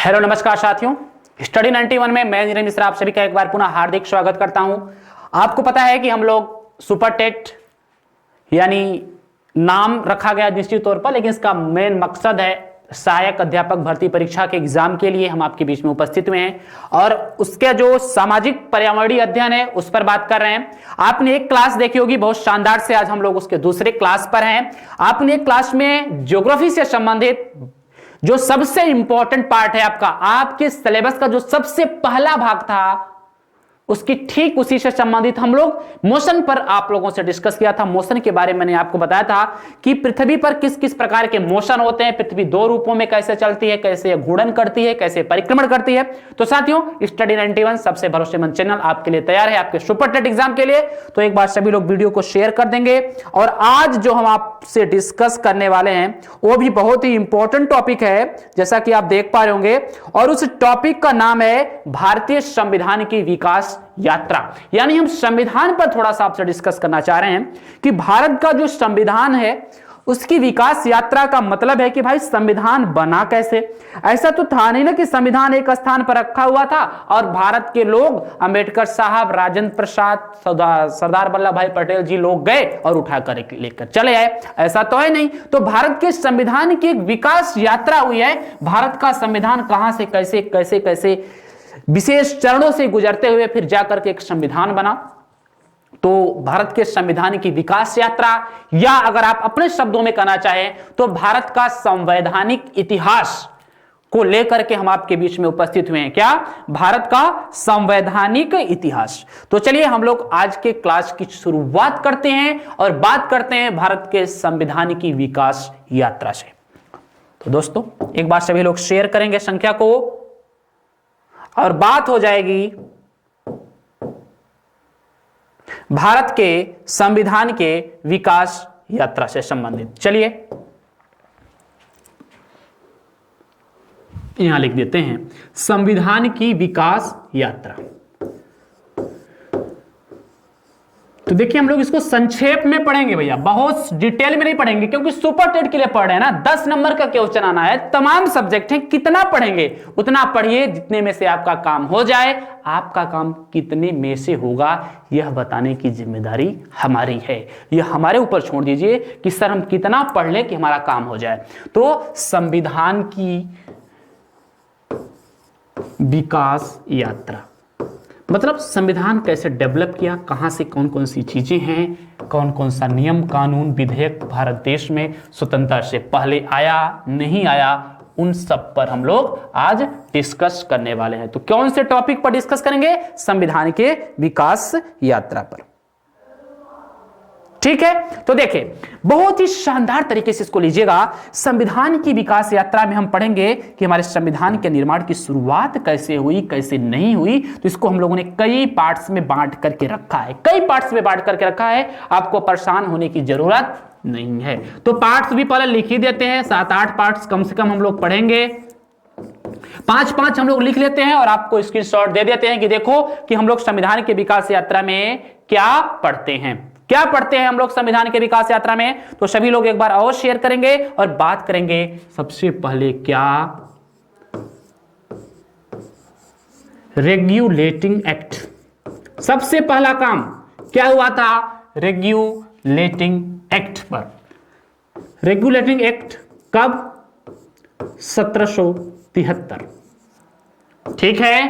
Hello नमस्कार साथियों, study 91 में मैं नीरज मिश्रा आप सभी का एक बार पुनः हार्दिक स्वागत करता हूं। आपको पता है कि हम लोग सुपर टेट यानी नाम रखा गया निश्चित तौर पर, लेकिन इसका मेन मकसद है सहायक अध्यापक भर्ती परीक्षा के एग्जाम के लिए हम आपके बीच में उपस्थित हुए हैं और उसके जो सामाजिक पर्यावरणीय अध्ययन है उस पर बात कर रहे हैं। आपने एक क्लास देखी होगी बहुत शानदार से, आज हम लोग उसके दूसरे क्लास पर हैं। आपने एक क्लास में ज्योग्राफी से संबंधित जो सबसे इंपॉर्टेंट पार्ट है आपके सिलेबस का जो सबसे पहला भाग था, उसकी ठीक उसी से संबंधित हम लोग मोशन पर आप लोगों से डिस्कस किया था। मोशन के बारे में मैंने आपको बताया था कि पृथ्वी पर किस किस प्रकार के मोशन होते हैं, पृथ्वी दो रूपों में कैसे चलती है, कैसे घूर्णन करती है, कैसे परिक्रमण करती है। तो साथियों, स्टडी 91 सबसे भरोसेमंद चैनल आपके लिए तैयार है आपके सुपर टेट एग्जाम के लिए। तो एक बार सभी लोग वीडियो को शेयर कर देंगे। और आज जो हम आपसे डिस्कस करने वाले हैं वो भी बहुत ही इंपॉर्टेंट टॉपिक है, जैसा कि आप देख पा रहे होंगे, और उस टॉपिक का नाम है भारतीय संविधान की विकास यात्रा। यानी हम संविधान पर थोड़ा सा आपसे डिस्कस करना चाह रहे हैं कि भारत का जो संविधान है उसकी विकास यात्रा का मतलब है कि भाई संविधान बना कैसे। ऐसा तो था नहीं ना कि संविधान एक स्थान पर रखा हुआ था और भारत के लोग अंबेडकर साहब, राजेंद्र प्रसाद, सरदार वल्लभ भाई पटेल जी लोग गए और उठा कर लेकर चले आए। ऐसा तो है नहीं। तो भारत के संविधान की एक विकास यात्रा हुई है। भारत का संविधान कहां से कैसे कैसे कैसे विशेष चरणों से गुजरते हुए फिर जाकर के एक संविधान बना। तो भारत के संविधान की विकास यात्रा, या अगर आप अपने शब्दों में कहना चाहें तो भारत का संवैधानिक इतिहास को लेकर के हम आपके बीच में उपस्थित हुए हैं। क्या? भारत का संवैधानिक इतिहास। तो चलिए हम लोग आज के क्लास की शुरुआत करते हैं और बात करते हैं भारत के संविधान की विकास यात्रा से। तो दोस्तों, एक बार सभी लोग शेयर करेंगे संख्या को और बात हो जाएगी भारत के संविधान के विकास यात्रा से संबंधित। चलिए यहां लिख देते हैं संविधान की विकास यात्रा। तो देखिए हम लोग इसको संक्षेप में पढ़ेंगे भैया, बहुत डिटेल में नहीं पढ़ेंगे क्योंकि सुपर टेट के लिए पढ़ रहे हैं ना। 10 नंबर का क्वेश्चन आना है, तमाम सब्जेक्ट हैं। कितना पढ़ेंगे उतना पढ़िए जितने में से आपका काम हो जाए। आपका काम कितने में से होगा यह बताने की जिम्मेदारी हमारी है। यह हमारे ऊपर छोड़ दीजिए कि सर हम कितना पढ़ लें कि हमारा काम हो जाए। तो संविधान की विकास यात्रा मतलब संविधान कैसे डेवलप किया, कहां से कौन कौन सी चीजें हैं, कौन कौन सा नियम कानून विधेयक भारत देश में स्वतंत्रता से पहले आया नहीं आया, उन सब पर हम लोग आज डिस्कस करने वाले हैं। तो कौन से टॉपिक पर डिस्कस करेंगे? संविधान के विकास यात्रा पर। ठीक है, तो देखिए बहुत ही शानदार तरीके से इसको लीजिएगा। संविधान की विकास यात्रा में हम पढ़ेंगे कि हमारे संविधान के निर्माण की शुरुआत कैसे हुई, कैसे नहीं हुई। तो इसको हम लोगों ने कई पार्ट्स में बांट करके रखा है, आपको परेशान होने की जरूरत नहीं है। तो पार्ट्स भी पहले लिख ही देते हैं, 7-8 पार्ट्स कम से कम हम लोग पढ़ेंगे। 5-5 हम लोग लिख लेते हैं और आपको स्क्रीनशॉट दे देते हैं कि देखो कि हम लोग संविधान के विकास यात्रा में क्या पढ़ते हैं हम लोग संविधान के विकास यात्रा में। तो सभी लोग एक बार और शेयर करेंगे और बात करेंगे सबसे पहले क्या रेगुलेटिंग एक्ट। सबसे पहला काम क्या हुआ था? रेगुलेटिंग एक्ट पर। रेगुलेटिंग एक्ट कब? 1773। ठीक है,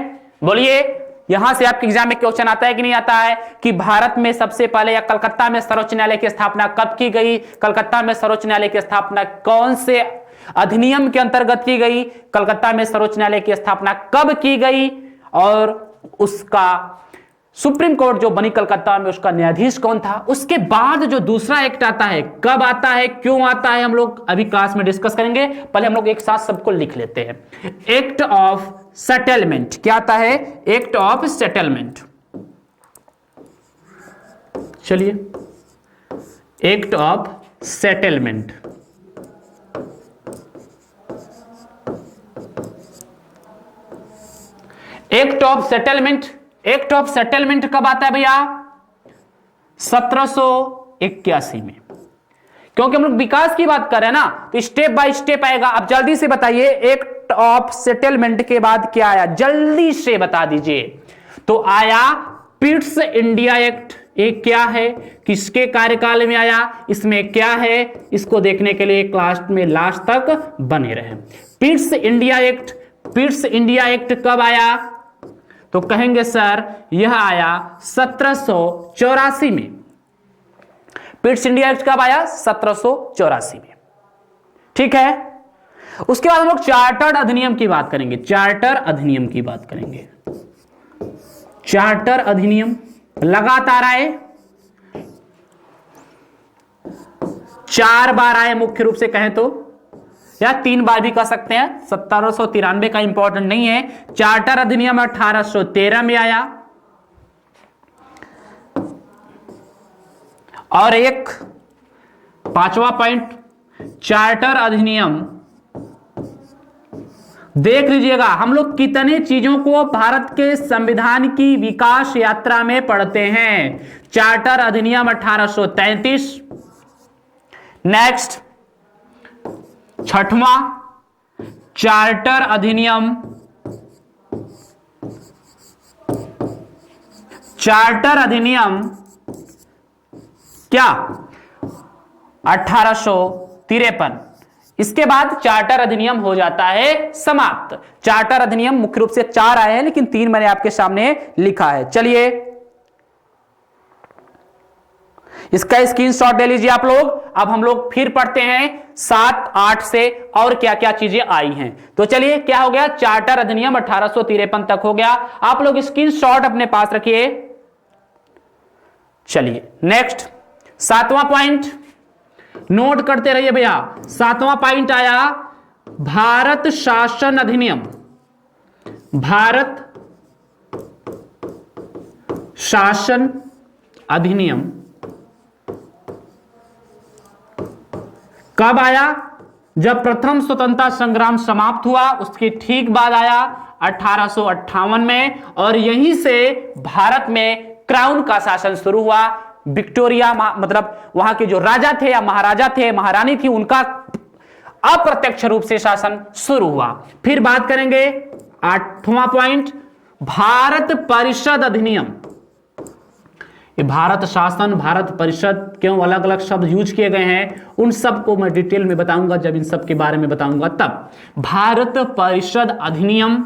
बोलिए। यहां से आपके एग्जाम में क्वेश्चन आता है कि नहीं आता है कि भारत में सबसे पहले या कलकत्ता में सर्वोच्च न्यायालय की स्थापना कब की गई? कलकत्ता में सर्वोच्च न्यायालय की स्थापना कौन से अधिनियम के अंतर्गत की गई? कलकत्ता में सर्वोच्च न्यायालय की स्थापना कब की गई? और उसका सुप्रीम कोर्ट जो बनी कलकत्ता में उसका न्यायाधीश कौन था? उसके बाद जो दूसरा एक्ट आता है, कब आता है, क्यों आता है, हम लोग अभी क्लास में डिस्कस करेंगे। पहले हम लोग एक साथ सबको लिख लेते हैं। Act of settlement. क्या आता है? Act of settlement. चलिए, act of settlement. Act of settlement कब आता है भैया? 1781 में। क्योंकि हम लोग विकास की बात कर रहे हैं ना, तो स्टेप बाय स्टेप आएगा। अब जल्दी से बताइए, एक्ट ऑफ सेटलमेंट के बाद क्या आया, जल्दी से बता दीजिए। तो आया पिट्स इंडिया एक्ट। एक क्या है, किसके कार्यकाल में आया, इसमें क्या है, इसको देखने के लिए क्लास में लास्ट तक बने रहे। Pitt's India act, Pitt's India act कब आया, तो कहेंगे सर यह आया 1784 में। पिट्स इंडिया एक्ट कब आया, 1784 में। ठीक है, उसके बाद हम लोग चार्टर अधिनियम की बात करेंगे। चार्टर अधिनियम की बात करेंगे। चार्टर अधिनियम लगातार आए, 4 बार आए मुख्य रूप से कहें तो, या 3 बार भी कह सकते हैं। 1793 का इंपॉर्टेंट नहीं है। चार्टर अधिनियम 1813 में आया, और एक 5वां पॉइंट, चार्टर अधिनियम देख लीजिएगा, हम लोग कितने चीजों को भारत के संविधान की विकास यात्रा में पढ़ते हैं। चार्टर अधिनियम 1833। नेक्स्ट 6वां चार्टर अधिनियम, चार्टर अधिनियम क्या, 1853। इसके बाद चार्टर अधिनियम हो जाता है समाप्त। चार्टर अधिनियम मुख्य रूप से 4 आए हैं, लेकिन 3 मैंने आपके सामने लिखा है। चलिए इसका स्क्रीनशॉट ले लीजिए आप लोग। अब हम लोग फिर पढ़ते हैं 7, 8 से और क्या क्या चीजें आई हैं। तो चलिए, क्या हो गया, चार्टर अधिनियम 1853 तक हो गया। आप लोग स्क्रीनशॉट अपने पास रखिए। चलिए नेक्स्ट 7वां पॉइंट नोट करते रहिए भैया। 7वां पॉइंट आया भारत शासन अधिनियम। भारत शासन अधिनियम कब आया, जब प्रथम स्वतंत्रता संग्राम समाप्त हुआ, उसके ठीक बाद आया 1858 में, और यहीं से भारत में क्राउन का शासन शुरू हुआ। विक्टोरिया मतलब वहां के जो राजा थे या महाराजा थे, महारानी थी, उनका अप्रत्यक्ष रूप से शासन शुरू हुआ। फिर बात करेंगे 8वां पॉइंट, भारत परिषद अधिनियम। ये भारत शासन, भारत परिषद, क्यों अलग अलग शब्द यूज किए गए हैं, उन सब को मैं डिटेल में बताऊंगा जब इन सब के बारे में बताऊंगा तब। भारत परिषद अधिनियम,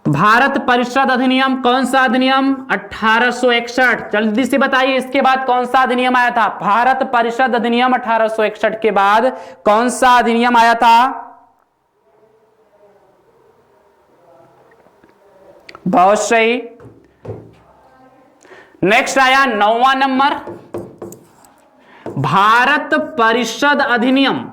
भारत परिषद अधिनियम कौन सा अधिनियम, 1861। जल्दी से बताइए, इसके बाद कौन सा अधिनियम आया था, भारत परिषद अधिनियम 1861 के बाद कौन सा अधिनियम आया था, बहुत सही। नेक्स्ट आया 9वां नंबर, भारत परिषद अधिनियम।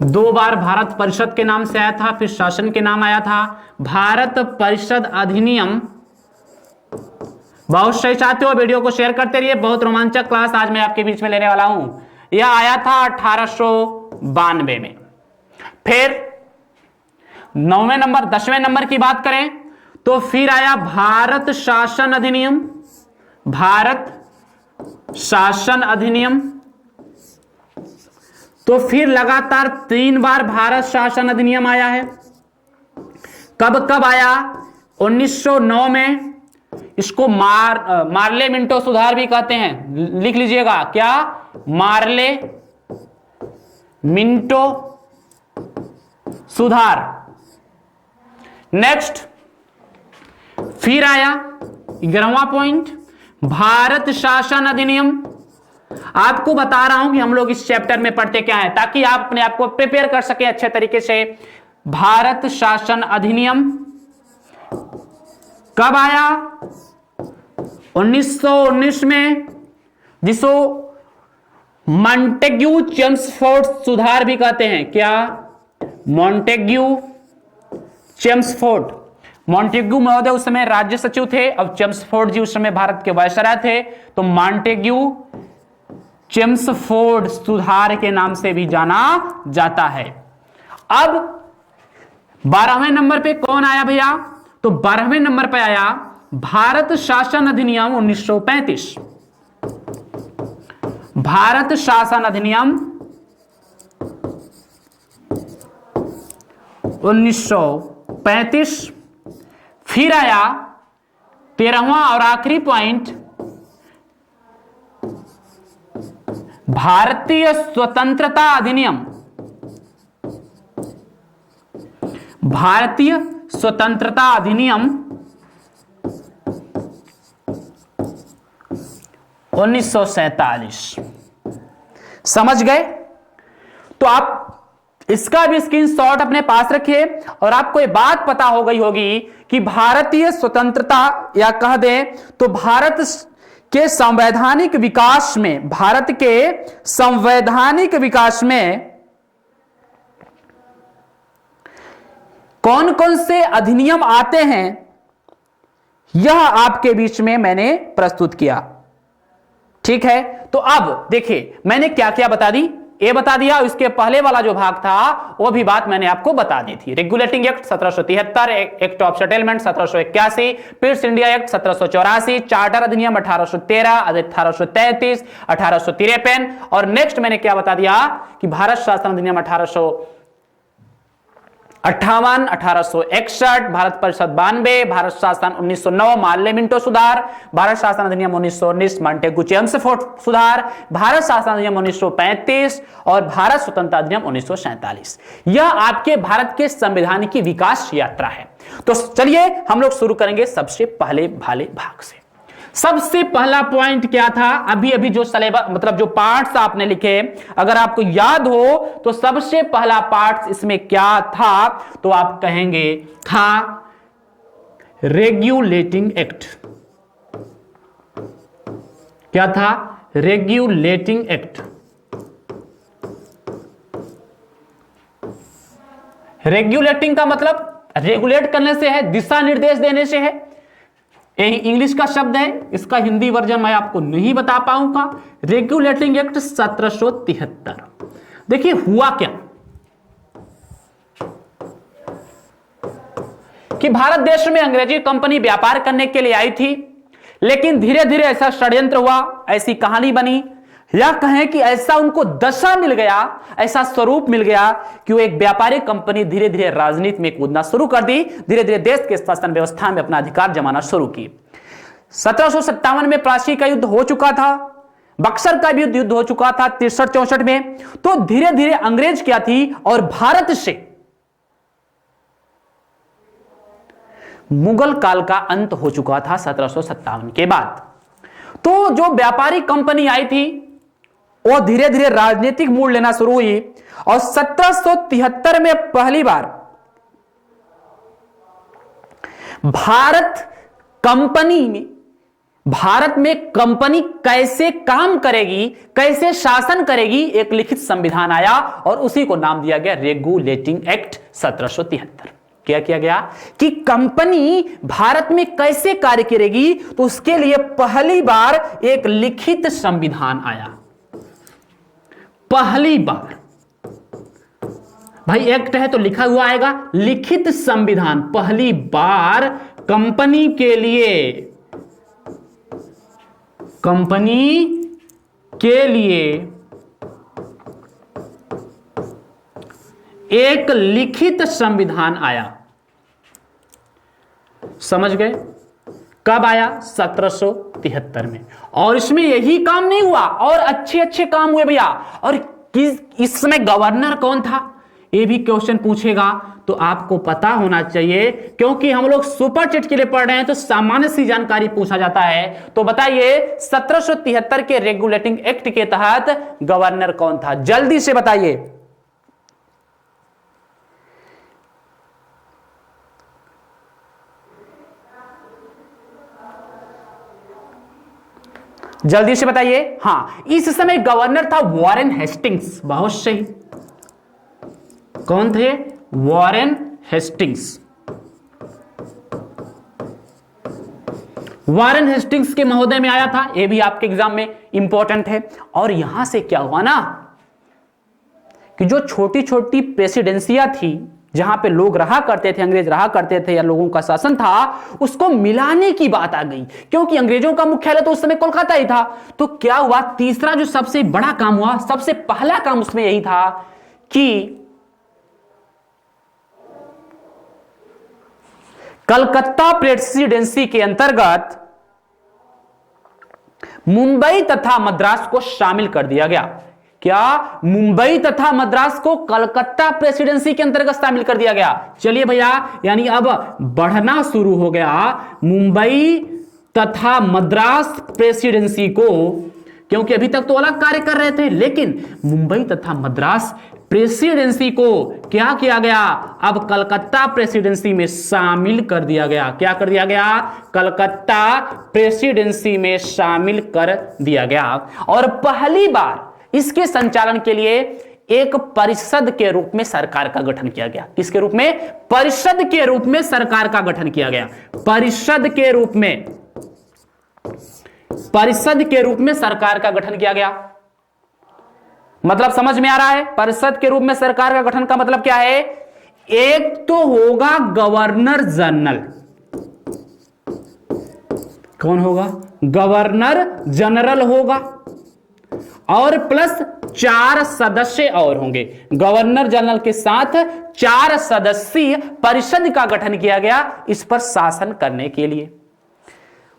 2 बार भारत परिषद के नाम से आया था, फिर शासन के नाम आया था। भारत परिषद अधिनियम, बहुत सही साथियों, वीडियो को शेयर करते रहिए। बहुत रोमांचक क्लास आज मैं आपके बीच में लेने वाला हूं। यह आया था 1892 में। फिर 9वें नंबर, 10वें नंबर की बात करें तो फिर आया भारत शासन अधिनियम। भारत शासन अधिनियम, तो फिर लगातार 3 बार भारत शासन अधिनियम आया है। कब कब आया, 1909 में। इसको मार्ले मिंटो सुधार भी कहते हैं, लिख लीजिएगा, क्या, मार्ले मिंटो सुधार। नेक्स्ट फिर आया 11वां पॉइंट, भारत शासन अधिनियम। आपको बता रहा हूं कि हम लोग इस चैप्टर में पढ़ते क्या है, ताकि आप अपने आप को प्रिपेयर कर सकें अच्छे तरीके से। भारत शासन अधिनियम कब आया, 1919 में, जिसको मॉन्टेग्यू चेम्सफोर्ड सुधार भी कहते हैं। क्या, मॉन्टेग्यू चेम्सफोर्ड। मॉन्टेग्यू महोदय उस समय राज्य सचिव थे, अब चेम्सफोर्ड जी उस समय भारत के वायसराय थे, तो मॉन्टेग्यू चेम्सफोर्ड सुधार के नाम से भी जाना जाता है। अब 12वें नंबर पे कौन आया भैया, तो 12वें नंबर पे आया भारत शासन अधिनियम 1935। भारत शासन अधिनियम 1935। फिर आया 13वां और आखिरी पॉइंट, भारतीय स्वतंत्रता अधिनियम। भारतीय स्वतंत्रता अधिनियम 1947। समझ गए? तो आप इसका भी स्क्रीनशॉट अपने पास रखिए और आपको ये बात पता हो गई होगी कि भारतीय स्वतंत्रता या कह दें तो भारत के संवैधानिक विकास में, भारत के संवैधानिक विकास में कौन कौन से अधिनियम आते हैं, यह आपके बीच में मैंने प्रस्तुत किया। ठीक है, तो अब देखिए मैंने क्या क्या बता दी, ये बता दिया, इसके पहले वाला जो भाग था वो भी बात मैंने आपको बता दी थी। Regulating act 1773, act of settlement 1781, Pitt's India act 1784, charter अधिनियम 1813, 1833, 1853 और नेक्स्ट मैंने क्या बता दिया कि भारत शासन अधिनियम 1858, 1861, भारत परिषद 92, भारत शासन 1909 मार्ले मिंटो सुधार, भारत शासन अधिनियम 1919 मॉन्टेगू चेम्सफोर्ड सुधार, भारत शासन अधिनियम 1935 और भारत स्वतंत्रता अधिनियम 1947। यह आपके भारत के संविधान की विकास यात्रा है। तो चलिए हम लोग शुरू करेंगे सबसे पहले वाले भाग से। सबसे पहला पॉइंट क्या था, अभी अभी जो सिलेबस मतलब जो पार्ट्स आपने लिखे, अगर आपको याद हो तो सबसे पहला पार्ट इसमें क्या था, तो आप कहेंगे था रेगुलेटिंग एक्ट। क्या था? Regulating act. रेगुलेटिंग का मतलब रेगुलेट करने से है, दिशा निर्देश देने से है। यही इंग्लिश का शब्द है, इसका हिंदी वर्जन मैं आपको नहीं बता पाऊंगा। Regulating act 1773। देखिए हुआ क्या कि भारत देश में अंग्रेजी कंपनी व्यापार करने के लिए आई थी, लेकिन धीरे धीरे ऐसा षड्यंत्र हुआ, ऐसी कहानी बनी, या कहें कि ऐसा उनको दशा मिल गया, ऐसा स्वरूप मिल गया कि वो एक व्यापारिक कंपनी धीरे धीरे राजनीति में कूदना शुरू कर दी, धीरे धीरे देश के शासन व्यवस्था में अपना अधिकार जमाना शुरू की। 1757 में प्लासी का युद्ध हो चुका था, बक्सर का भी युद्ध हो चुका था 63-64 में। तो धीरे धीरे अंग्रेज क्या थी और भारत से मुगल काल का अंत हो चुका था 1757 के बाद। तो जो व्यापारिक कंपनी आई थी वो धीरे धीरे राजनीतिक मूड लेना शुरू हुई और 1773 में पहली बार भारत में कंपनी कैसे काम करेगी, कैसे शासन करेगी, एक लिखित संविधान आया और उसी को नाम दिया गया रेगुलेटिंग एक्ट 1773। क्या किया गया कि कंपनी भारत में कैसे कार्य करेगी, तो उसके लिए पहली बार एक लिखित संविधान आया। पहली बार, भाई एक्ट है तो लिखा हुआ आएगा, लिखित संविधान पहली बार कंपनी के लिए एक लिखित संविधान आया। समझ गए? कब आया? 1773 में। और इसमें यही काम नहीं हुआ, और अच्छे अच्छे काम हुए भैया। और इस समय गवर्नर कौन था, ये भी क्वेश्चन पूछेगा, तो आपको पता होना चाहिए, क्योंकि हम लोग सुपर चैट के लिए पढ़ रहे हैं तो सामान्य सी जानकारी पूछा जाता है। तो बताइए 1773 के रेगुलेटिंग एक्ट के तहत गवर्नर कौन था, जल्दी से बताइए। जल्दी से बताइए। हां, इस समय गवर्नर था वॉरेन हेस्टिंग्स। बहुत सही। कौन थे? Warren Hastings. वॉरेन हेस्टिंग्स के महोदय में आया था, यह भी आपके एग्जाम में इंपॉर्टेंट है। और यहां से क्या हुआ ना कि जो छोटी छोटी प्रेसिडेंसियां थी, जहां पे लोग रहा करते थे, अंग्रेज रहा करते थे या लोगों का शासन था, उसको मिलाने की बात आ गई, क्योंकि अंग्रेजों का मुख्यालय तो उस समय कोलकाता ही था। तो क्या हुआ, तीसरा जो सबसे बड़ा काम हुआ, सबसे पहला काम उसमें यही था कि कलकत्ता प्रेसिडेंसी के अंतर्गत मुंबई तथा मद्रास को शामिल कर दिया गया। क्या मुंबई तथा मद्रास को कलकत्ता प्रेसिडेंसी के अंतर्गत शामिल कर दिया गया? चलिए भैया, यानी अब बढ़ना शुरू हो गया मुंबई तथा मद्रास प्रेसिडेंसी को, क्योंकि अभी तक तो अलग कार्य कर रहे थे, लेकिन मुंबई तथा मद्रास प्रेसिडेंसी को क्या किया गया? अब कलकत्ता प्रेसिडेंसी में शामिल कर दिया गया। क्या कर दिया गया? कलकत्ता प्रेसिडेंसी में शामिल कर दिया गया। और पहली बार इसके संचालन के लिए एक परिषद के रूप में सरकार का गठन किया गया। किसके रूप में? परिषद के रूप में सरकार का गठन किया गया। परिषद के रूप में, परिषद के रूप में सरकार का गठन किया गया। मतलब समझ में आ रहा है? परिषद के रूप में सरकार का गठन का मतलब क्या है? एक तो होगा गवर्नर जनरल। कौन होगा? गवर्नर जनरल होगा, और प्लस 4 सदस्य और होंगे। गवर्नर जनरल के साथ 4 सदस्यीय परिषद का गठन किया गया इस पर शासन करने के लिए।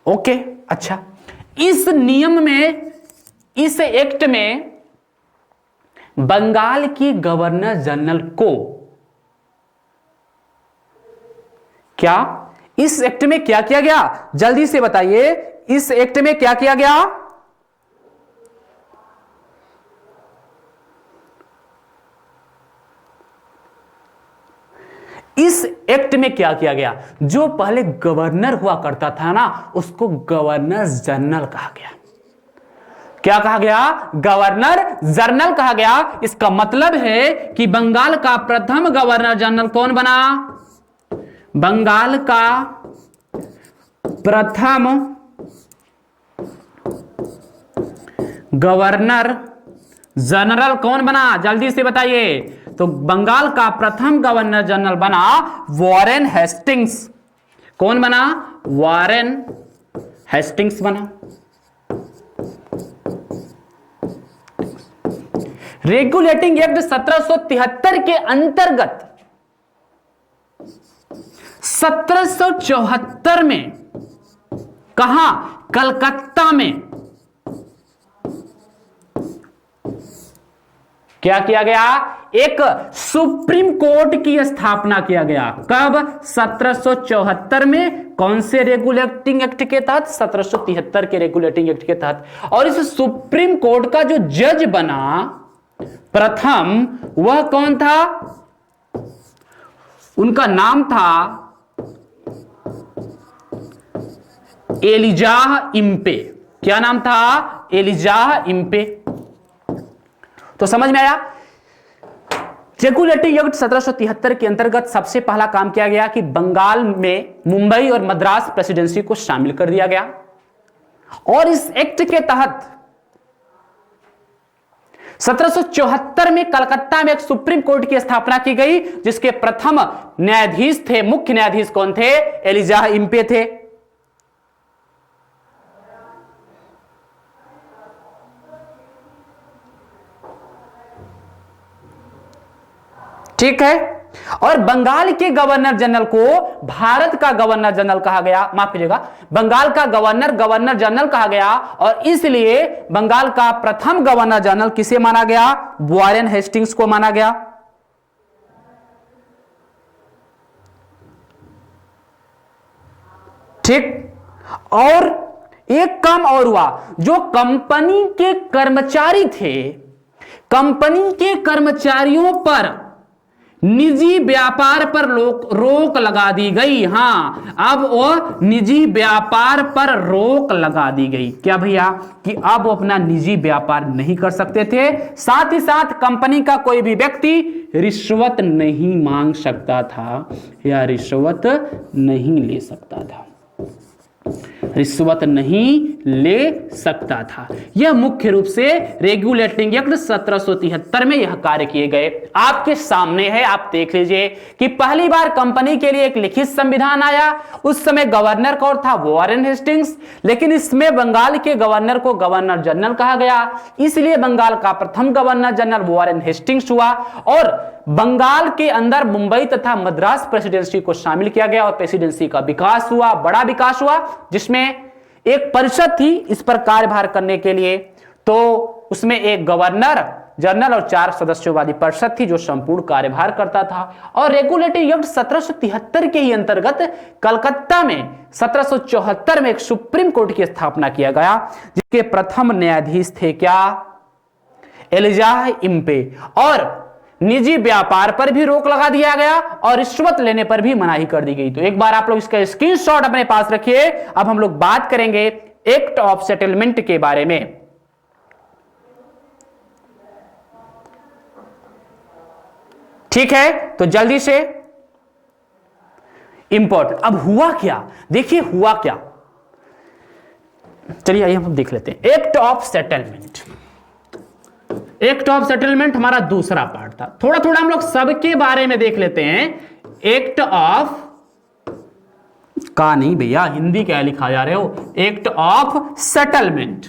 ओके, अच्छा, इस नियम में, इस एक्ट में बंगाल की गवर्नर जनरल को, क्या इस एक्ट में क्या किया गया? जल्दी से बताइए, इस एक्ट में क्या किया गया? इस एक्ट में क्या किया गया? जो पहले गवर्नर हुआ करता था ना, उसको गवर्नर जनरल कहा गया। क्या कहा गया? गवर्नर जनरल कहा गया। इसका मतलब है कि बंगाल का प्रथम गवर्नर जनरल कौन बना? बंगाल का प्रथम गवर्नर जनरल कौन बना? जल्दी से बताइए। तो बंगाल का प्रथम गवर्नर जनरल बना वॉरेन हेस्टिंग्स। कौन बना? वॉरेन हेस्टिंग्स बना। रेगुलेटिंग एक्ट 1773 के अंतर्गत 1774 में कहां? कलकत्ता में क्या किया गया? एक सुप्रीम कोर्ट की स्थापना किया गया। कब? 1774 में। कौन से रेगुलेटिंग एक्ट के तहत? 1773 के रेगुलेटिंग एक्ट के तहत। और इस सुप्रीम कोर्ट का जो जज बना प्रथम, वह कौन था? उनका नाम था एलिजाह इम्पे। क्या नाम था? Elijah Impey. तो समझ में आया? रेगुलेटिंग एक्ट 1773 के अंतर्गत सबसे पहला काम किया गया कि बंगाल में मुंबई और मद्रास प्रेसिडेंसी को शामिल कर दिया गया। और इस एक्ट के तहत 1774 में कलकत्ता में एक सुप्रीम कोर्ट की स्थापना की गई, जिसके प्रथम न्यायाधीश थे, मुख्य न्यायाधीश कौन थे? एलिजाह इम्पे थे। ठीक है। और बंगाल के गवर्नर जनरल को भारत का गवर्नर जनरल कहा गया। माफ कीजिएगा, बंगाल का गवर्नर गवर्नर जनरल कहा गया। और इसलिए बंगाल का प्रथम गवर्नर जनरल किसे माना गया? वॉरेन हेस्टिंग्स को माना गया। ठीक। और एक काम और हुआ, जो कंपनी के कर्मचारी थे, कंपनी के कर्मचारियों पर निजी व्यापार पर रोक लगा दी गई। हां, अब वो निजी व्यापार पर रोक लगा दी गई। क्या भैया? कि अब वो अपना निजी व्यापार नहीं कर सकते थे। साथ ही साथ कंपनी का कोई भी व्यक्ति रिश्वत नहीं मांग सकता था या रिश्वत नहीं ले सकता था। रिश्वत नहीं ले सकता था। यह मुख्य रूप से रेगुलेटिंग एक्ट 1773 में यह कार्य किए गए। आपके सामने है, आप देख लीजिए कि पहली बार कंपनी के लिए एक लिखित संविधान आया। उस समय गवर्नर कौन था? Warren Hastings. लेकिन इसमें बंगाल के गवर्नर को गवर्नर जनरल कहा गया, इसलिए बंगाल का प्रथम गवर्नर जनरल वॉरेन हेस्टिंग्स हुआ और बंगाल के अंदर मुंबई तथा मद्रास प्रेसिडेंसी को शामिल किया गया और प्रेसिडेंसी का विकास हुआ, बड़ा विकास हुआ, जिसमें एक परिषद थी इस पर कार्यभार करने के लिए। तो उसमें एक गवर्नर जनरल और 4 सदस्यों वाली परिषद थी जो संपूर्ण कार्यभार करता था। और रेगुलेटिंग एक्ट 1773 के ही अंतर्गत कलकत्ता में 1774 में एक सुप्रीम कोर्ट की स्थापना किया गया, जिसके प्रथम न्यायाधीश थे क्या? Elijah Impey. और निजी व्यापार पर भी रोक लगा दिया गया और रिश्वत लेने पर भी मनाही कर दी गई। तो एक बार आप लोग इसका स्क्रीनशॉट अपने पास रखिए। अब हम लोग बात करेंगे एक्ट ऑफ सेटलमेंट के बारे में। ठीक है, तो जल्दी से इंपॉर्टेंट। अब हुआ क्या, देखिए हुआ क्या। चलिए आइए हम देख लेते हैं act of settlement. Act of settlement हमारा दूसरा पार्ट था। थोड़ा थोड़ा हम लोग सबके बारे में देख लेते हैं। एक्ट ऑफ का नहीं भैया, हिंदी क्या लिखा जा रहे हो? Act of settlement.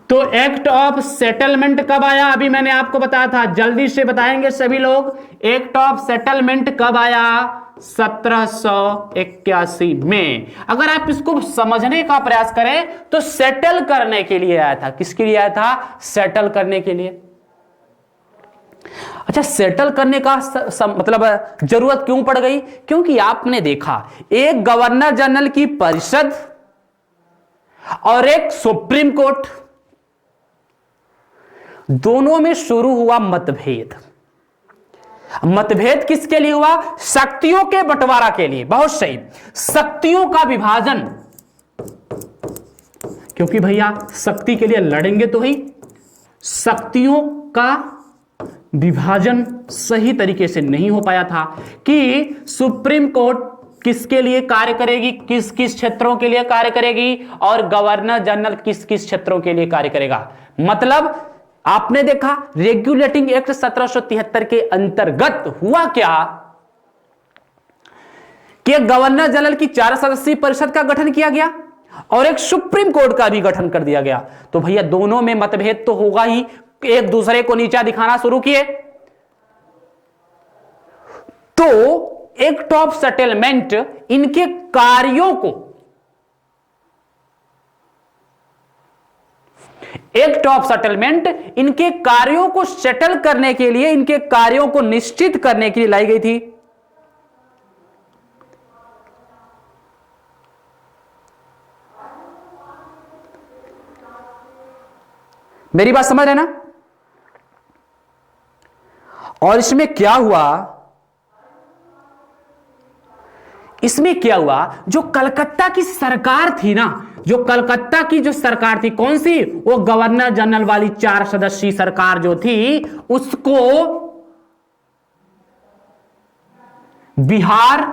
तो एक्ट ऑफ सेटलमेंट कब आया? अभी मैंने आपको बताया था, जल्दी से बताएंगे सभी लोग। एक्ट ऑफ सेटलमेंट कब आया? 1781 में। अगर आप इसको समझने का प्रयास करें तो सेटल करने के लिए आया था। किसके लिए आया था? सेटल करने के लिए। अच्छा, सेटल करने का मतलब जरूरत क्यों पड़ गई? क्योंकि आपने देखा एक गवर्नर जनरल की परिषद और एक सुप्रीम कोर्ट, दोनों में शुरू हुआ मतभेद। मतभेद किसके लिए हुआ? शक्तियों के बंटवारा के लिए। बहुत सही, शक्तियों का विभाजन। क्योंकि भैया शक्ति के लिए लड़ेंगे तो ही। शक्तियों का विभाजन सही तरीके से नहीं हो पाया था कि सुप्रीम कोर्ट किसके लिए कार्य करेगी, किस किस क्षेत्रों के लिए कार्य करेगी, और गवर्नर जनरल किस किस क्षेत्रों के लिए कार्य करेगा। मतलब आपने देखा रेगुलेटिंग एक्ट 1773 के अंतर्गत हुआ क्या कि गवर्नर जनरल की 4 सदस्यीय परिषद का गठन किया गया और एक सुप्रीम कोर्ट का भी गठन कर दिया गया। तो भैया दोनों में मतभेद तो होगा ही, एक दूसरे को नीचा दिखाना शुरू किए। तो एक्ट ऑफ सेटलमेंट इनके कार्यों को, एक्ट ऑफ सेटलमेंट इनके कार्यों को सेटल करने के लिए, इनके कार्यों को निश्चित करने के लिए लाई गई थी। मेरी बात समझ रहे ना? और इसमें क्या हुआ, इसमें क्या हुआ, जो कलकत्ता की सरकार थी ना, जो कलकत्ता की जो सरकार थी, कौन सी? वो गवर्नर जनरल वाली 4 सदस्यीय सरकार जो थी, उसको बिहार,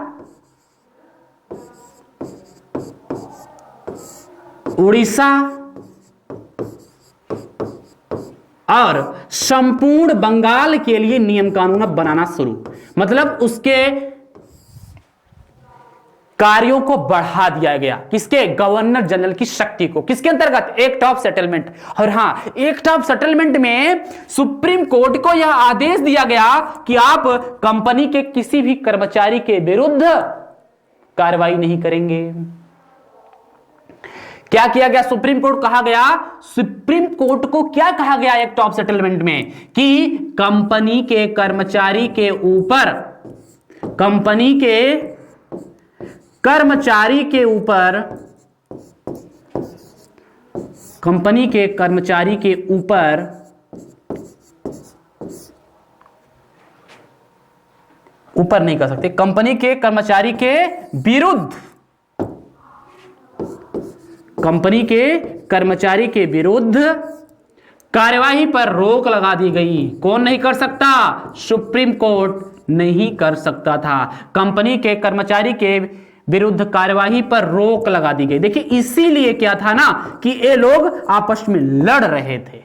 उड़ीसा और संपूर्ण बंगाल के लिए नियम कानून बनाना शुरू, मतलब उसके कार्यों को बढ़ा दिया गया। किसके? गवर्नर जनरल की शक्ति को। किसके अंतर्गत? Act of settlement. और हां, एक्ट ऑफ सेटलमेंट में सुप्रीम कोर्ट को यह आदेश दिया गया कि आप कंपनी के किसी भी कर्मचारी के विरुद्ध कार्रवाई नहीं करेंगे। क्या किया गया? सुप्रीम कोर्ट कहा गया, सुप्रीम कोर्ट को क्या कहा गया एक्ट ऑफ सेटलमेंट में? कि कंपनी के कर्मचारी के ऊपर, कंपनी के कर्मचारी के ऊपर, कंपनी के कर्मचारी के ऊपर ऊपर नहीं कर सकते, कंपनी के कर्मचारी के विरुद्ध, कंपनी के कर्मचारी के विरुद्ध कार्यवाही पर रोक लगा दी गई। कौन नहीं कर सकता? सुप्रीम कोर्ट नहीं कर सकता था। कंपनी के कर्मचारी के विरुद्ध कार्यवाही पर रोक लगा दी गई। देखिए इसीलिए क्या था ना कि ये लोग आपस में लड़ रहे थे।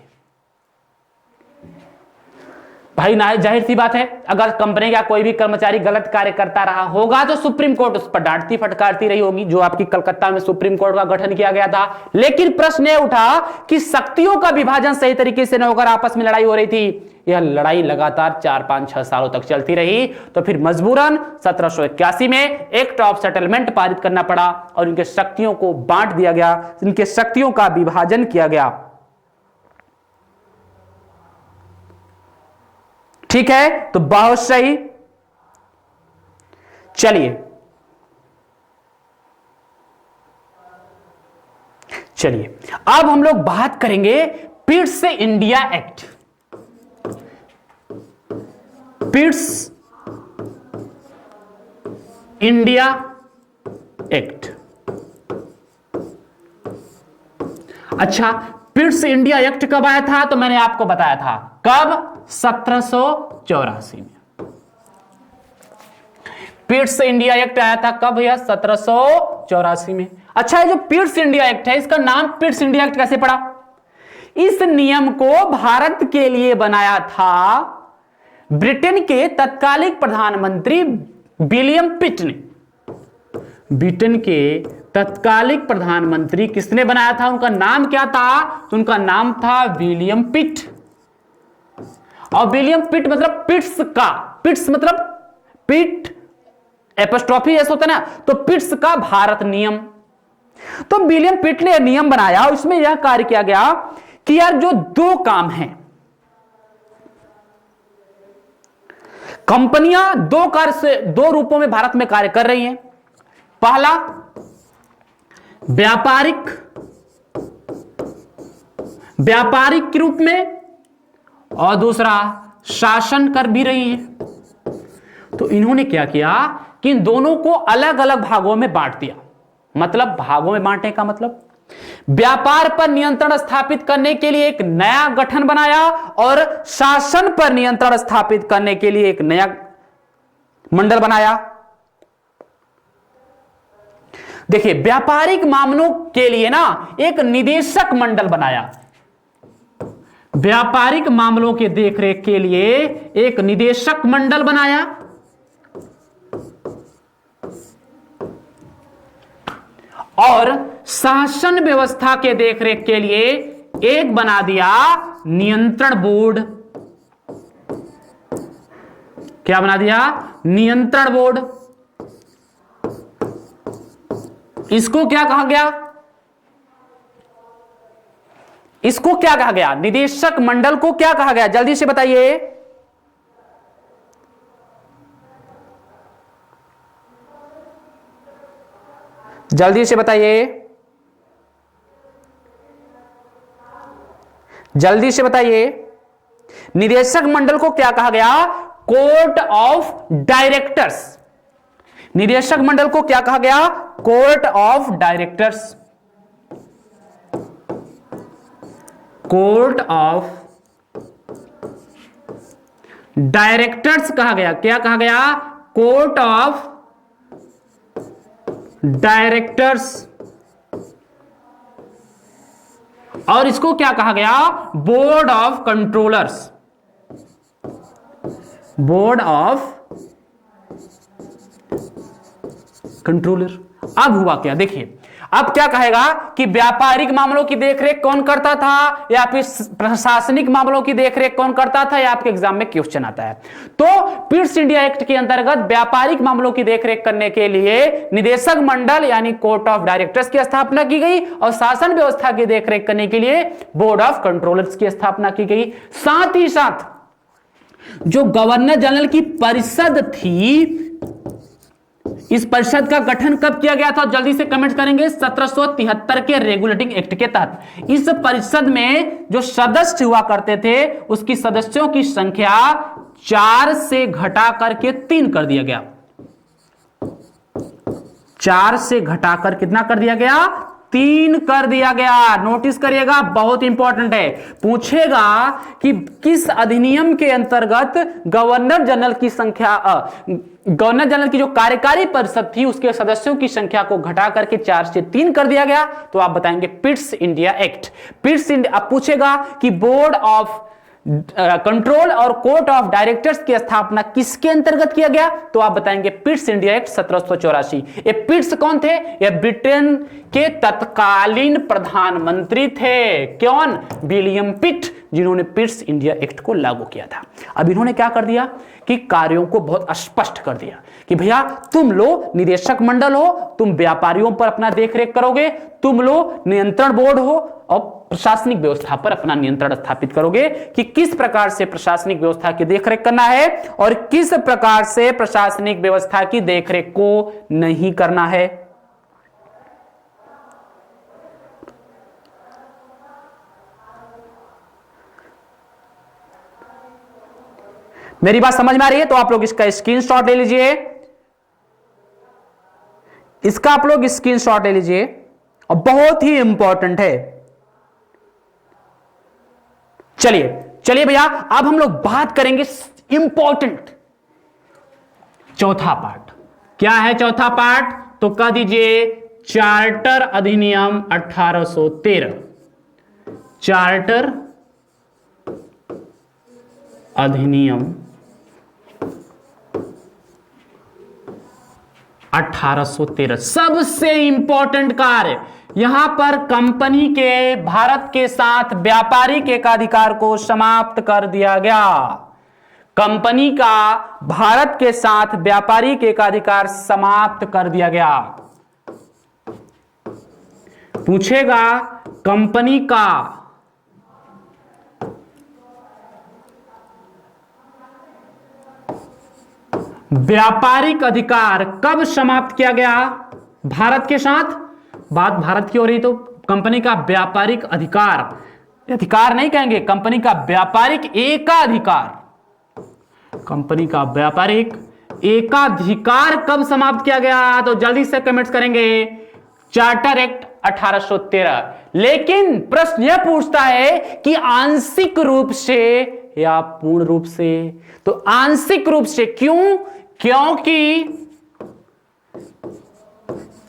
भाई ना जाहिर सी बात है, अगर कंपनी का कोई भी कर्मचारी गलत कार्य करता रहा होगा तो सुप्रीम कोर्ट उस पर डांटती फटकारती रही होगी, जो आपकी कलकत्ता में सुप्रीम कोर्ट का गठन किया गया था। लेकिन प्रश्न यह उठा कि शक्तियों का विभाजन सही तरीके से न होकर आपस में लड़ाई हो रही थी। यह लड़ाई लगातार 4, 5, 6 सालों तक चलती रही। तो फिर मजबूरन 1781 में एक्ट ऑफ सेटलमेंट पारित करना पड़ा और इनके शक्तियों को बांट दिया गया, इनके शक्तियों का विभाजन किया गया। ठीक है, तो बहुत सही। चलिए अब हम लोग बात करेंगे Pitt's India act. Pitt's India act. अच्छा, पिट्स इंडिया एक्ट कब आया था? तो मैंने आपको बताया था कब, 1784 में। पिट्स इंडिया एक्ट आया था कब भैया? 1784 में। अच्छा, ये जो पिट्स इंडिया एक्ट है, इसका नाम पिट्स इंडिया एक्ट कैसे पड़ा? इस नियम को भारत के लिए बनाया था ब्रिटेन के तत्कालिक प्रधानमंत्री विलियम पिट ने। ब्रिटेन के तत्कालिक प्रधानमंत्री किसने बनाया था? उनका नाम क्या था? तो उनका नाम था विलियम पिट। और विलियम पिट मतलब पिट्स का, पिट्स मतलब पिट एपोस्ट्रोफी ऐसा होता है ना, तो पिट्स का भारत नियम। तो विलियम पिट ने नियम बनाया, उसमें यह कार्य किया गया कि यार जो दो काम हैं, कंपनियां दो रूपों में भारत में कार्य कर रही हैं। पहला व्यापारिक के रूप में, और दूसरा शासन कर भी रही है। तो इन्होंने क्या किया कि इन दोनों को अलग अलग भागों में बांट दिया। मतलब भागों में बांटने का मतलब व्यापार पर नियंत्रण स्थापित करने के लिए एक नया गठन बनाया और शासन पर नियंत्रण स्थापित करने के लिए एक नया मंडल बनाया। देखिए, व्यापारिक मामलों के लिए ना एक निदेशक मंडल बनाया। व्यापारिक मामलों के देखरेख के लिए एक निदेशक मंडल बनाया और शासन व्यवस्था के देखरेख के लिए एक बना दिया नियंत्रण बोर्ड। क्या बना दिया? नियंत्रण बोर्ड। इसको क्या कहा गया? इसको क्या कहा गया? निदेशक मंडल को क्या कहा गया? जल्दी से बताइए। जल्दी से बताइए, जल्दी से बताइए। निदेशक मंडल को क्या कहा गया? Court of directors. निदेशक मंडल को क्या कहा गया? Court of directors. Court of directors कहा गया। क्या कहा गया? Court of directors. और इसको क्या कहा गया? Board of controllers. Board of controller. अब हुआ क्या? देखिए, अब क्या कहेगा कि व्यापारिक मामलों की देखरेख कौन करता था, या फिर प्रशासनिक मामलों की देखरेख कौन करता था, या आपके एग्जाम में क्वेश्चन आता है। तो पिट्स इंडिया एक्ट के अंतर्गत व्यापारिक मामलों की देखरेख करने के लिए निदेशक मंडल यानी कोर्ट ऑफ डायरेक्टर्स की स्थापना की गई और शासन व्यवस्था की देखरेख करने के लिए बोर्ड ऑफ कंट्रोलर्स की स्थापना की गई। साथ ही साथ जो गवर्नर जनरल की परिषद थी, इस परिषद का गठन कब किया गया था? जल्दी से कमेंट करेंगे। 1773 के रेगुलेटिंग एक्ट के तहत इस परिषद में जो सदस्य हुआ करते थे, उसकी सदस्यों की संख्या 4 से घटा करके 3 कर दिया गया। 4 से घटाकर कितना कर दिया गया? 3 कर दिया गया। नोटिस करिएगा, बहुत इंपॉर्टेंट है। पूछेगा कि किस अधिनियम के अंतर्गत गवर्नर जनरल की गवर्नर जनरल की जो कार्यकारी परिषद थी उसके सदस्यों की संख्या को घटा करके 4 से 3 कर दिया गया, तो आप बताएंगे Pitt's India act. Pitt's India. अब पूछेगा कि बोर्ड ऑफ कंट्रोल और कोर्ट ऑफ डायरेक्टर्स की स्थापना किसके अंतर्गत किया गया, तो आप बताएंगे पिट्स इंडिया एक्ट 1784। ये पिट्स कौन थे? ये ब्रिटेन के तत्कालीन प्रधानमंत्री थे। कौन? विलियम पिट, जिन्होंने पिट्स इंडिया एक्ट को लागू किया था। अब इन्होंने क्या कर दिया कि कार्यों को बहुत स्पष्ट कर दिया कि भैया तुम लोग निदेशक मंडल हो, तुम व्यापारियों पर अपना देखरेख करोगे, तुम लोग नियंत्रण बोर्ड हो और प्रशासनिक व्यवस्था पर अपना नियंत्रण स्थापित करोगे कि किस प्रकार से प्रशासनिक व्यवस्था की देखरेख करना है और किस प्रकार से प्रशासनिक व्यवस्था की देखरेख को नहीं करना है। मेरी बात समझ में आ रही है? तो आप लोग इसका स्क्रीनशॉट ले लीजिए, इसका आप लोग स्क्रीनशॉट ले लीजिए और बहुत ही इंपॉर्टेंट है। चलिए चलिए भैया, अब हम लोग बात करेंगे इंपॉर्टेंट चौथा पार्ट। क्या है चौथा पार्ट? तो कह दीजिए चार्टर अधिनियम 1813। चार्टर अधिनियम 1813 सबसे इंपॉर्टेंट कार्य। यहां पर कंपनी के भारत के साथ व्यापारिक एकाधिकार को समाप्त कर दिया गया। कंपनी का भारत के साथ व्यापारिक एकाधिकार समाप्त कर दिया गया। पूछेगा कंपनी का व्यापारिक अधिकार कब समाप्त किया गया भारत के साथ? बात भारत की हो रही, तो कंपनी का व्यापारिक अधिकार, अधिकार नहीं कहेंगे, कंपनी का व्यापारिक एकाधिकार, कंपनी का व्यापारिक एकाधिकार कब समाप्त किया गया? तो जल्दी से कमेंट्स करेंगे चार्टर एक्ट 1813। लेकिन प्रश्न यह पूछता है कि आंशिक रूप से या पूर्ण रूप से? तो आंशिक रूप से। क्यों? क्योंकि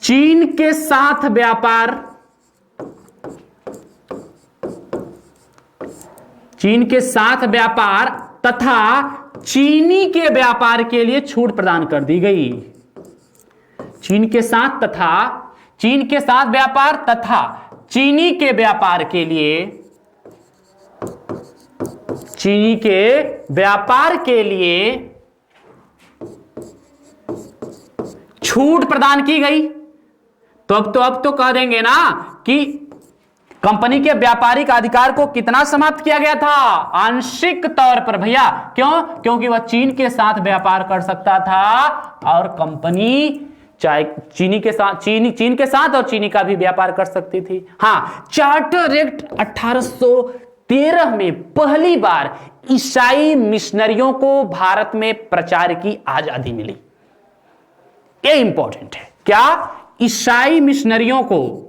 चीन के साथ व्यापार, चीन के साथ व्यापार तथा चीनी के व्यापार के लिए छूट प्रदान कर दी गई। चीन के साथ तथा चीन के साथ व्यापार तथा चीनी के व्यापार के लिए, चीनी के व्यापार के लिए छूट प्रदान की गई। तो अब तो कह देंगे ना कि कंपनी के व्यापारिक अधिकार को कितना समाप्त किया गया था? आंशिक तौर पर भैया। क्यों? क्योंकि वह चीन के साथ व्यापार कर सकता था और कंपनी चाहे चीन के साथ और चीनी का भी व्यापार कर सकती थी। हां, चार्टर एक्ट 1813 में पहली बार ईसाई मिशनरियों को भारत में प्रचार की आजादी मिली। यह इंपॉर्टेंट है। क्या? ईसाई मिशनरियों को,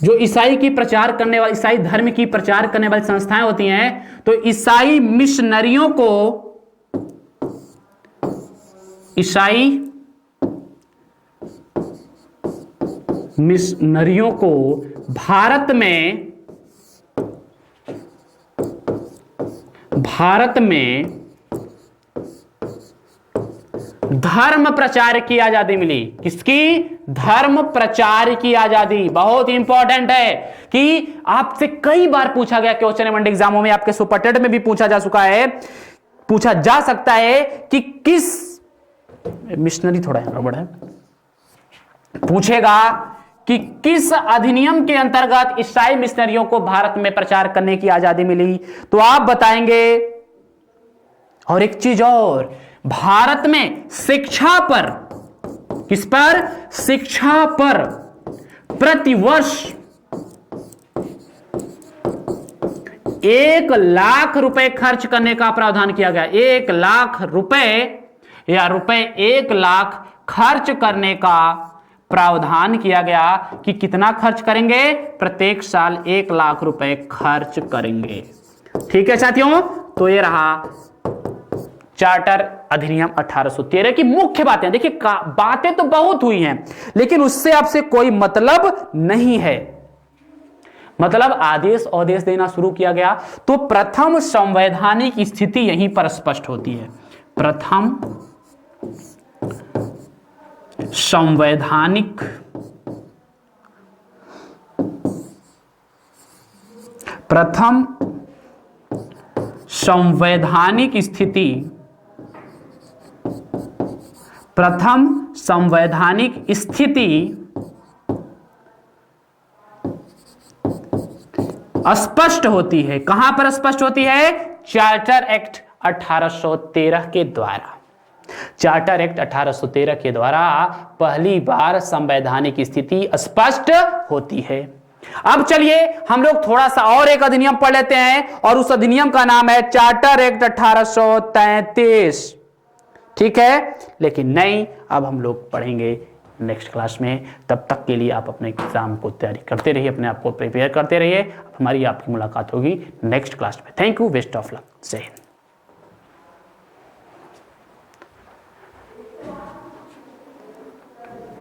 जो ईसाई की प्रचार करने वाली, ईसाई धर्म की प्रचार करने वाली संस्थाएं होती हैं, तो ईसाई मिशनरियों को भारत में धर्म प्रचार की आजादी मिली। किसकी? धर्म प्रचार की आजादी। बहुत इंपॉर्टेंट है कि आपसे कई बार पूछा गया क्वेश्चन एवं एग्जामों में, आपके सुपरटेट में भी पूछा जा चुका है, पूछा जा सकता है कि किस मिशनरी, थोड़ा गड़बड़ है, पूछेगा कि किस अधिनियम के अंतर्गत ईसाई मिशनरियों को भारत में प्रचार करने की आजादी मिली, तो आप बताएंगे। और एक चीज और, भारत में शिक्षा पर, किस पर? शिक्षा पर प्रतिवर्ष 1 लाख रुपए खर्च करने का प्रावधान किया गया। 1 लाख रुपए या रुपए 1 लाख खर्च करने का प्रावधान किया गया कि कितना खर्च करेंगे, प्रत्येक साल 1 लाख रुपए खर्च करेंगे। ठीक है साथियों, तो ये रहा चार्टर अधिनियम 1813 की मुख्य बातें। देखिए बातें तो बहुत हुई हैं, लेकिन उससे आपसे कोई मतलब नहीं है। मतलब आदेश आदेश देना शुरू किया गया तो प्रथम संवैधानिक स्थिति यहीं पर स्पष्ट होती है। प्रथम संवैधानिक स्थिति, प्रथम संवैधानिक स्थिति स्पष्ट होती है। कहां पर स्पष्ट होती है? चार्टर एक्ट 1813 के द्वारा। चार्टर एक्ट 1813 के द्वारा पहली बार संवैधानिक स्थिति स्पष्ट होती है। अब चलिए हम लोग थोड़ा सा और एक अधिनियम पढ़ लेते हैं, और उस अधिनियम का नाम है चार्टर एक्ट 1833। ठीक है, लेकिन नहीं, अब हम लोग पढ़ेंगे नेक्स्ट क्लास में। तब तक के लिए आप अपने एग्जाम को तैयारी करते रहिए, अपने आप को प्रिपेयर करते रहिए। हमारी आपकी मुलाकात होगी नेक्स्ट क्लास में। Thank you, best of luck, जय हिंद।